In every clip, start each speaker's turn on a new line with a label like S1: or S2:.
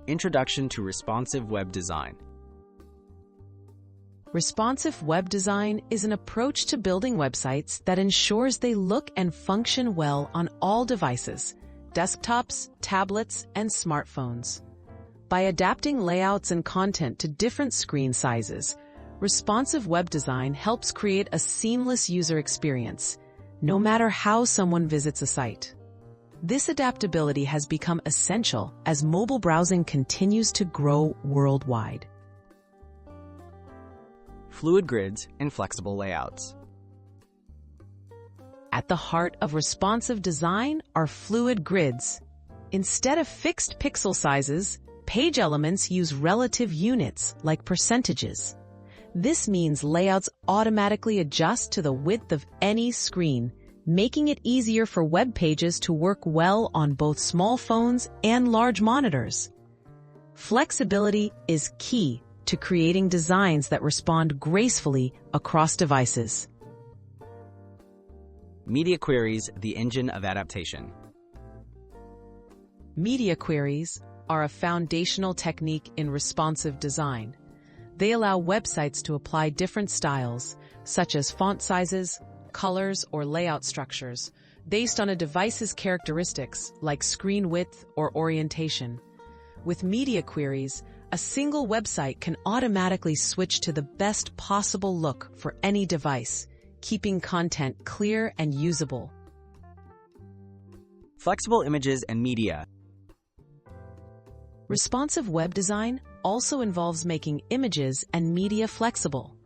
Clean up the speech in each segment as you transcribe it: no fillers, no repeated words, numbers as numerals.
S1: Introduction to Responsive Web Design.
S2: Responsive web design is an approach to building websites that ensures they look and function well on all devices, desktops, tablets, and smartphones. By adapting layouts and content to different screen sizes, responsive web design helps create a seamless user experience, no matter how someone visits a site. This adaptability has become essential as mobile browsing continues to grow worldwide.
S1: Fluid grids and flexible layouts.
S2: At the heart of responsive design are fluid grids. Instead of fixed pixel sizes, page elements use relative units like percentages. This means layouts automatically adjust to the width of any screen, making it easier for web pages to work well on both small phones and large monitors. Flexibility is key to creating designs that respond gracefully across devices.
S1: Media queries, the engine of adaptation.
S2: Media queries are a foundational technique in responsive design. They allow websites to apply different styles, such as font sizes, colors, or layout structures, based on a device's characteristics like screen width or orientation. With media queries, a single website can automatically switch to the best possible look for any device, keeping content clear and usable.
S1: Flexible images and media.
S2: Responsive web design also involves making images and media flexible.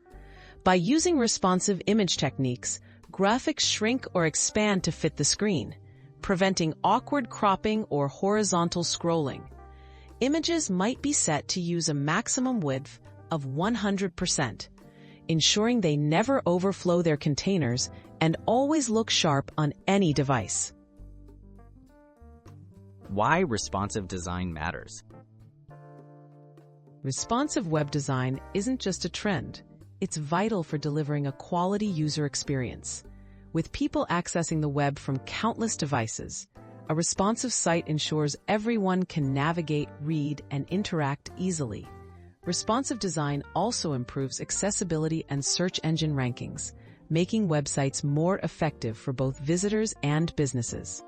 S2: By using responsive image techniques, graphics shrink or expand to fit the screen, preventing awkward cropping or horizontal scrolling. Images might be set to use a maximum width of 100%, ensuring they never overflow their containers and always look sharp on any device.
S1: Why responsive design matters.
S2: Responsive web design isn't just a trend. It's vital for delivering a quality user experience. With people accessing the web from countless devices, a responsive site ensures everyone can navigate, read, and interact easily. Responsive design also improves accessibility and search engine rankings, making websites more effective for both visitors and businesses.